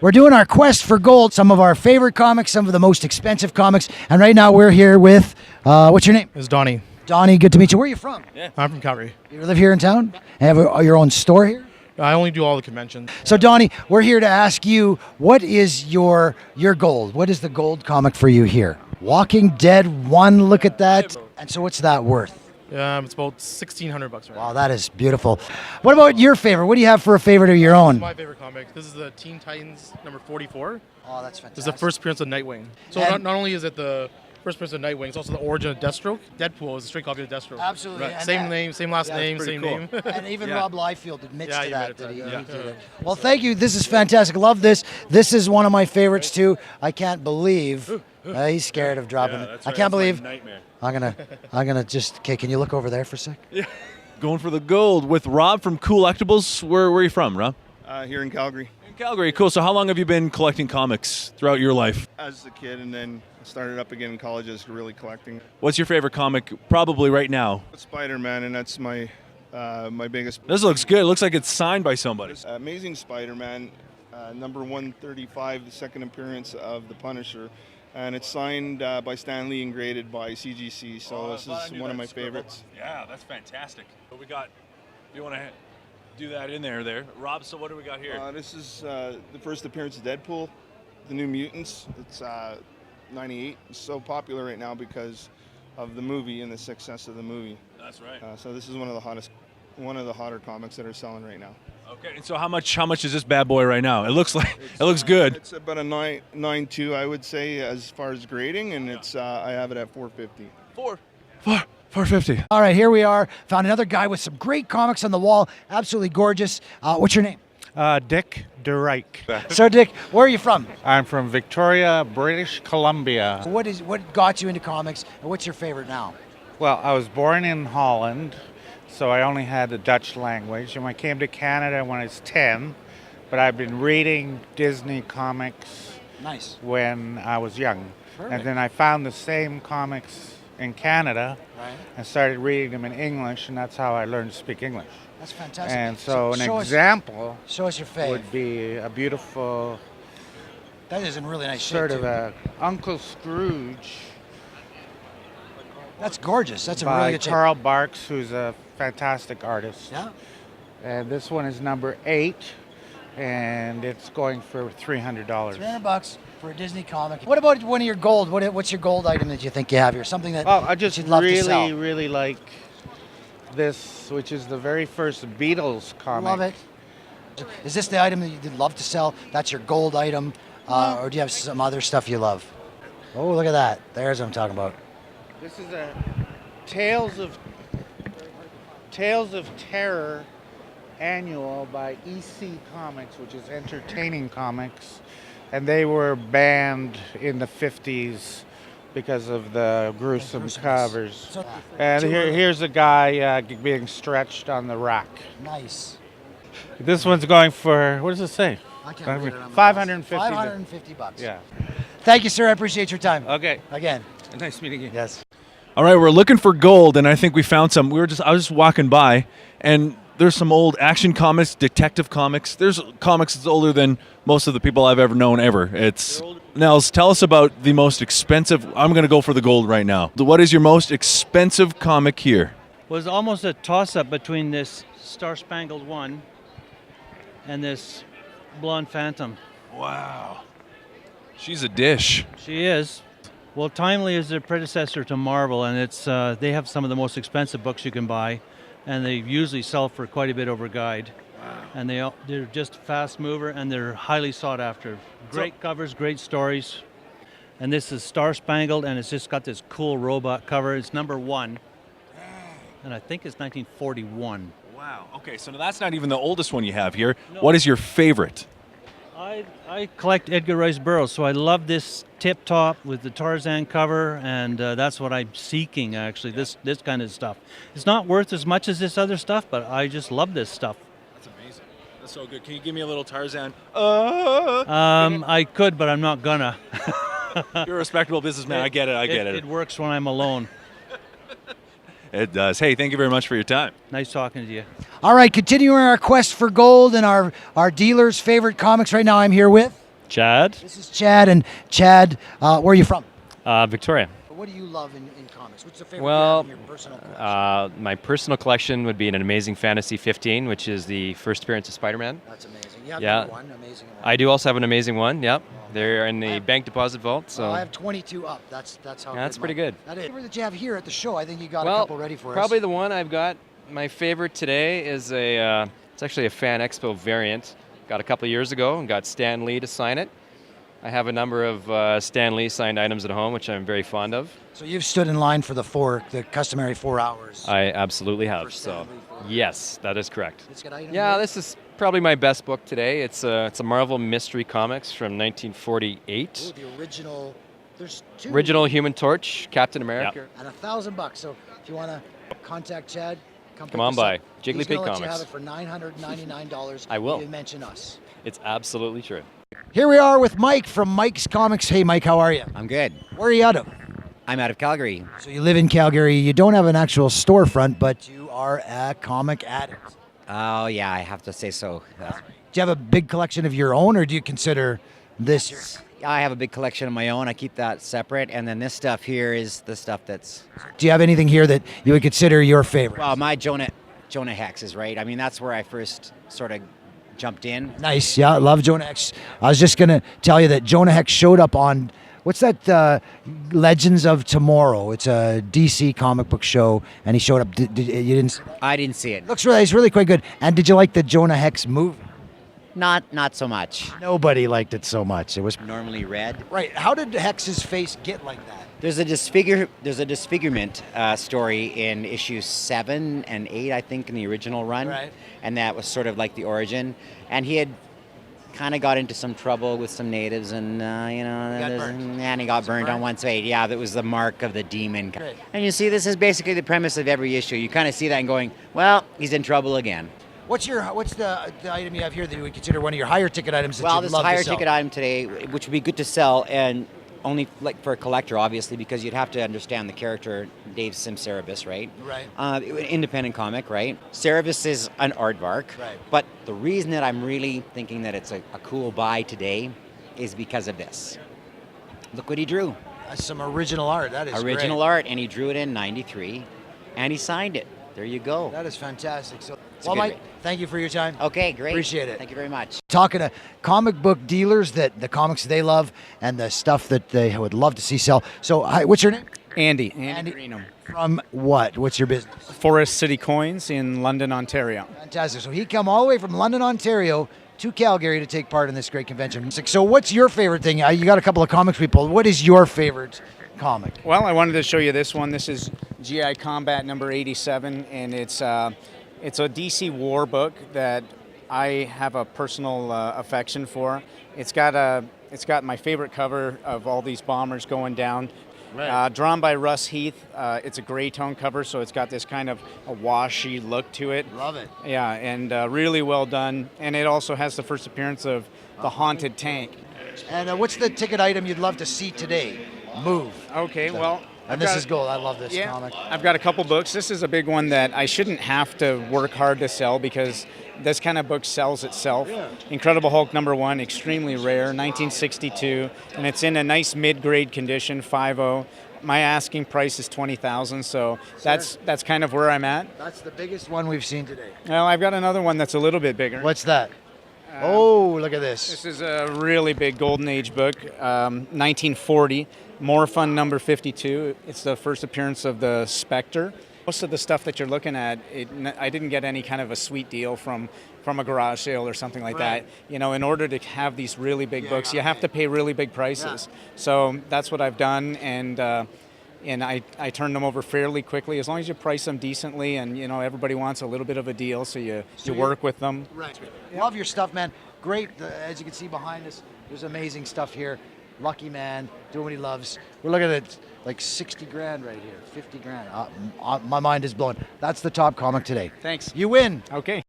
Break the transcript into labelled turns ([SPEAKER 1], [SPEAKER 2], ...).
[SPEAKER 1] We're doing our quest for gold, some of our favorite comics, some of the most expensive comics. And right now we're here with, what's your name?
[SPEAKER 2] It's Donnie.
[SPEAKER 1] Donnie, good to meet you. Where are you from?
[SPEAKER 2] Yeah. I'm from Calgary.
[SPEAKER 1] You live here in town? And have your own store here?
[SPEAKER 2] I only do all the conventions.
[SPEAKER 1] So Donnie, we're here to ask you, what is your gold? What is the gold comic for you here? Walking Dead 1, look at that. And so what's that worth?
[SPEAKER 2] It's about $1,600 right
[SPEAKER 1] Wow, that is beautiful. What about your favorite? What do you have for a favorite of your
[SPEAKER 2] now.
[SPEAKER 1] own?
[SPEAKER 2] My favorite comic. This is the Teen Titans number 44.
[SPEAKER 1] Oh, that's fantastic.
[SPEAKER 2] This is the first appearance of Nightwing. So
[SPEAKER 1] And-
[SPEAKER 2] not only is it the first appearance of Nightwing, it's also the origin of Deathstroke. Deadpool is a straight copy of Deathstroke.
[SPEAKER 1] Absolutely.
[SPEAKER 2] Right.
[SPEAKER 1] And
[SPEAKER 2] Same
[SPEAKER 1] that-
[SPEAKER 2] name, same last name,
[SPEAKER 3] pretty
[SPEAKER 2] same
[SPEAKER 3] cool.
[SPEAKER 2] name.
[SPEAKER 1] And even
[SPEAKER 3] Yeah.
[SPEAKER 1] Rob Liefeld admits
[SPEAKER 2] Yeah,
[SPEAKER 1] to
[SPEAKER 2] he
[SPEAKER 1] that.
[SPEAKER 2] admitted
[SPEAKER 1] That he
[SPEAKER 2] that,
[SPEAKER 1] did
[SPEAKER 2] yeah.
[SPEAKER 1] it. Well, thank you. This is fantastic. Love this. This is one of my favorites too. I can't believe he's scared of dropping it. I can't believe.
[SPEAKER 3] Nightmare.
[SPEAKER 1] I'm gonna just. Okay, can you look over there for a sec?
[SPEAKER 3] Going for the gold with Rob from Collectibles. Where are you from, Rob?
[SPEAKER 4] Here in Calgary
[SPEAKER 3] In Calgary. Cool. So how long have you been collecting comics throughout your life?
[SPEAKER 4] as a kid, and then started up again in college as really collecting.
[SPEAKER 3] What's your favorite comic probably right now?
[SPEAKER 4] Spider-Man, and that's my my biggest.
[SPEAKER 3] This looks good. It looks like it's signed by somebody.
[SPEAKER 4] Amazing Spider-Man, number 135, the second appearance of the Punisher, and it's signed by Stan Lee and graded by CGC. So this is one of my favorites.
[SPEAKER 3] Yeah, that's fantastic. What we got? You want to do that in there, Rob? So what do we got here?
[SPEAKER 4] This is the first appearance of Deadpool, the New Mutants. It's 98. It's so popular right now because of the movie and the success of the movie.
[SPEAKER 3] That's right.
[SPEAKER 4] So this is one of the hotter comics that are selling right now.
[SPEAKER 3] Okay. And so how much is this bad boy right now? It looks like it looks good.
[SPEAKER 4] It's about a 9.2, I would say, as far as grading, and it's I have it at 450.
[SPEAKER 3] 450.
[SPEAKER 1] All right, here we are. Found another guy with some great comics on the wall. Absolutely gorgeous. What's your name?
[SPEAKER 5] Dick DeRike.
[SPEAKER 1] So Dick, where are you from?
[SPEAKER 5] I'm from Victoria, British Columbia.
[SPEAKER 1] What got you into comics, and what's your favorite now?
[SPEAKER 5] Well, I was born in Holland, so I only had the Dutch language. And I came to Canada when I was 10, but I've been reading Disney comics
[SPEAKER 1] Nice.
[SPEAKER 5] when I was young.
[SPEAKER 1] Perfect.
[SPEAKER 5] And then I found the same comics in Canada
[SPEAKER 1] Right.
[SPEAKER 5] and started reading them in English, and that's how I learned to speak English.
[SPEAKER 1] That's fantastic.
[SPEAKER 5] And so an
[SPEAKER 1] show
[SPEAKER 5] example
[SPEAKER 1] show us your fave.
[SPEAKER 5] would be a beautiful
[SPEAKER 1] That is in really nice shape.
[SPEAKER 5] sort of
[SPEAKER 1] too.
[SPEAKER 5] a Uncle Scrooge
[SPEAKER 1] That's gorgeous. That's a
[SPEAKER 5] by
[SPEAKER 1] really good shape.
[SPEAKER 5] Carl Barks, who's a fantastic artist.
[SPEAKER 1] Yeah.
[SPEAKER 5] And this one is number 8, and it's going for $300.
[SPEAKER 1] $300 for a Disney comic. What about one of your gold? What's your gold item that you think you have here? Something that
[SPEAKER 5] Well, I just
[SPEAKER 1] you'd love to sell.
[SPEAKER 5] really like this, which is the very first Beatles comic.
[SPEAKER 1] Love it. Is this the item that you'd love to sell? That's your gold item, or do you have some other stuff you love? Oh, look at that. There's what I'm talking about.
[SPEAKER 5] This is a Tales of Terror annual by EC Comics, which is Entertaining Comics, and they were banned in the 50s because of the gruesome
[SPEAKER 1] gruesomeness.
[SPEAKER 5] covers.
[SPEAKER 1] So-
[SPEAKER 5] And here's a guy being stretched on the rack.
[SPEAKER 1] Nice.
[SPEAKER 5] This one's going for, what does it say?
[SPEAKER 1] I can't read it on my
[SPEAKER 5] 550.
[SPEAKER 1] $550.
[SPEAKER 5] Yeah.
[SPEAKER 1] Thank you, sir. I appreciate your time.
[SPEAKER 5] Okay.
[SPEAKER 1] Again.
[SPEAKER 5] Nice meeting you.
[SPEAKER 1] Yes.
[SPEAKER 3] All right, we're looking for gold, and I think we found some. I was just walking by, and there's some old action comics, detective comics. There's comics that's older than most of the people I've ever known ever. It's Nels. Tell us about the most expensive. I'm going to go for the gold right now. What is your most expensive comic here?
[SPEAKER 6] Was almost a toss-up between this Star Spangled One and this Blonde Phantom.
[SPEAKER 3] Wow, she's a dish.
[SPEAKER 6] She is. Well, Timely is their predecessor to Marvel, and it's they have some of the most expensive books you can buy, and they usually sell for quite a bit over guide. Wow. And they're just a fast mover, and they're highly sought after. Great covers, great stories. And this is Star Spangled, and it's just got this cool robot cover. It's number 1, and I think it's 1941.
[SPEAKER 3] Wow. Okay, so that's not even the oldest one you have here. No. What is your favorite?
[SPEAKER 6] I collect Edgar Rice Burroughs, so I love this tip top with the Tarzan cover, and that's what I'm seeking actually. Yeah. This kind of stuff. It's not worth as much as this other stuff, but I just love this stuff.
[SPEAKER 3] That's amazing. That's so good. Can you give me a little Tarzan?
[SPEAKER 6] I could, but I'm not gonna.
[SPEAKER 3] You're a respectable businessman. I get it. I get it.
[SPEAKER 6] It works when I'm alone.
[SPEAKER 3] It does. Hey, thank you very much for your time.
[SPEAKER 6] Nice talking to you.
[SPEAKER 1] All right, continuing our quest for gold and our dealer's favorite comics right now, I'm here with
[SPEAKER 7] Chad,
[SPEAKER 1] This is Chad, and Chad, where are you from?
[SPEAKER 7] Victoria.
[SPEAKER 1] What do you love in comics? What's the favorite
[SPEAKER 7] Well,
[SPEAKER 1] in your personal collection?
[SPEAKER 7] my personal collection would be an Amazing Fantasy 15, which is the first appearance of Spider-Man.
[SPEAKER 1] That's amazing. You have
[SPEAKER 7] yeah.
[SPEAKER 1] number one, amazing. One.
[SPEAKER 7] I do also have an Amazing one. Yep, they're in the bank deposit vault. So
[SPEAKER 1] I have 22 up. That's how.
[SPEAKER 7] Yeah, that's
[SPEAKER 1] good
[SPEAKER 7] pretty
[SPEAKER 1] mine-
[SPEAKER 7] good.
[SPEAKER 1] That is. That you have here at the show. I think you got a
[SPEAKER 7] well,
[SPEAKER 1] couple ready for
[SPEAKER 7] probably
[SPEAKER 1] us.
[SPEAKER 7] the one I've got. My favorite today is it's actually a Fan Expo variant. Got a couple of years ago and got Stan Lee to sign it. I have a number of Stan Lee signed items at home, which I'm very fond of.
[SPEAKER 1] So you've stood in line for the customary 4 hours.
[SPEAKER 7] I absolutely
[SPEAKER 1] For
[SPEAKER 7] have.
[SPEAKER 1] Stan
[SPEAKER 7] So,
[SPEAKER 1] Lee for-
[SPEAKER 7] yes, that is correct.
[SPEAKER 1] It's got item
[SPEAKER 7] Yeah,
[SPEAKER 1] here?
[SPEAKER 7] this is probably my best book today. It's a Marvel Mystery Comics from 1948.
[SPEAKER 1] Ooh, the original. There's two.
[SPEAKER 7] Original Human Torch, Captain America.
[SPEAKER 1] And $1,000. So if you want to contact Chad, come pick
[SPEAKER 7] on
[SPEAKER 1] this
[SPEAKER 7] by.
[SPEAKER 1] up.
[SPEAKER 7] Jiggly
[SPEAKER 1] He's
[SPEAKER 7] Pig
[SPEAKER 1] gonna let you
[SPEAKER 7] Comics.
[SPEAKER 1] have it for $999.
[SPEAKER 7] I will.
[SPEAKER 1] If you mention us.
[SPEAKER 7] It's absolutely true.
[SPEAKER 1] Here we are with Mike from Mike's Comics. Hey, Mike, how are you?
[SPEAKER 8] I'm good.
[SPEAKER 1] Where are you out of?
[SPEAKER 8] I'm out of Calgary.
[SPEAKER 1] So you live in Calgary. You don't have an actual storefront, but you are a comic addict.
[SPEAKER 8] Oh, yeah, I have to say so.
[SPEAKER 1] Do you have a big collection of your own, or do you consider this your...
[SPEAKER 8] I have a big collection of my own. I keep that separate. And then this stuff here is the stuff that's,
[SPEAKER 1] Do you have anything here that you would consider your favorite?
[SPEAKER 8] well, my Jonah Hex is right. I mean, that's where I first sort of jumped in.
[SPEAKER 1] Nice. Yeah, I love Jonah Hex. I was just going to tell you that Jonah Hex showed up on, what's that, Legends of Tomorrow. It's a DC comic book show, and he showed up. You didn't see that?
[SPEAKER 8] I didn't see it.
[SPEAKER 1] Looks really, he's really quite good. And did you like the Jonah Hex movie?
[SPEAKER 8] Not so much.
[SPEAKER 1] Nobody liked it so much. It was...
[SPEAKER 8] Normally red.
[SPEAKER 1] Right. How did Hex's face get like that?
[SPEAKER 8] There's a disfigurement story in issues 7 and 8, I think, in the original run.
[SPEAKER 1] Right.
[SPEAKER 8] And that was sort of like the origin. And he had kind of got into some trouble with some natives, and and he got burned on one side. Yeah, that was the mark of the demon.
[SPEAKER 1] Right.
[SPEAKER 8] And you see, this is basically the premise of every issue. You kind of see that and going, well, he's in trouble again.
[SPEAKER 1] What's the item you have here that you would consider one of your higher ticket items that
[SPEAKER 8] Well,
[SPEAKER 1] you'd
[SPEAKER 8] this
[SPEAKER 1] love
[SPEAKER 8] higher
[SPEAKER 1] to sell?
[SPEAKER 8] ticket item today, which would be good to sell, and only like for a collector, obviously, because you'd have to understand the character Dave Sim-Cerebus, right?
[SPEAKER 1] Right.
[SPEAKER 8] Independent comic, right? Cerebus is an aardvark.
[SPEAKER 1] Right.
[SPEAKER 8] But the reason that I'm really thinking that it's a cool buy today is because of this. Look what he drew.
[SPEAKER 1] That's some original art. That is
[SPEAKER 8] Original
[SPEAKER 1] great.
[SPEAKER 8] art, and he drew it in '93, and he signed it. There you go.
[SPEAKER 1] That is fantastic. So,
[SPEAKER 8] a
[SPEAKER 1] well,
[SPEAKER 8] good
[SPEAKER 1] Mike,
[SPEAKER 8] read.
[SPEAKER 1] thank you for your time.
[SPEAKER 8] Okay, great.
[SPEAKER 1] Appreciate it.
[SPEAKER 8] Thank you very much.
[SPEAKER 1] Talking to comic book dealers that the comics they love and the stuff that they would love to see sell. So, hi, what's your name?
[SPEAKER 9] Andy.
[SPEAKER 1] Andy.
[SPEAKER 8] Greenham.
[SPEAKER 1] From what? What's your business?
[SPEAKER 9] Forest City Coins in London, Ontario.
[SPEAKER 1] Fantastic. So he come all the way from London, Ontario to Calgary to take part in this great convention. So what's your favorite thing? You got a couple of comics people. What is your favorite comic?
[SPEAKER 9] Well, I wanted to show you this one. This is GI Combat number 87, and it's a DC war book that I have a personal affection for. It's got my favorite cover of all these bombers going down. Drawn by Russ Heath. It's a gray tone cover, so it's got this kind of a washy look to it.
[SPEAKER 1] Love it.
[SPEAKER 9] Yeah, and really well done. And it also has the first appearance of the Haunted Tank.
[SPEAKER 1] And what's the ticket item you'd love to see today? Move.
[SPEAKER 9] Okay, well.
[SPEAKER 1] And this is gold. I love this
[SPEAKER 9] Yeah,
[SPEAKER 1] comic.
[SPEAKER 9] I've got a couple books. This is a big one that I shouldn't have to work hard to sell because this kind of book sells itself. Incredible Hulk #1, extremely rare, 1962, and it's in a nice mid-grade condition, 5.0. My asking price is $20,000, so that's kind of where I'm at.
[SPEAKER 1] That's the biggest one we've seen today.
[SPEAKER 9] Well, I've got another one that's a little bit bigger.
[SPEAKER 1] What's that? Oh, look at
[SPEAKER 9] This
[SPEAKER 1] this.
[SPEAKER 9] is a really big Golden Age book, 1940, More Fun number 52. It's the first appearance of the Spectre. Most of the stuff that you're looking at, I didn't get any kind of a sweet deal from a garage sale or something like that. You know, in order to have these really big books, you have to pay really big prices. So that's what I've done, and I turn them over fairly quickly as long as you price them decently, and you know everybody wants a little bit of a deal, so you work with them.
[SPEAKER 1] Right. Love your stuff, man. Great. As you can see behind us, there's amazing stuff here. Lucky man, doing what he loves. We're looking at like 60 grand right here, 50 grand. My mind is blown. That's the top comic today.
[SPEAKER 9] Thanks.
[SPEAKER 1] You win.
[SPEAKER 9] Okay.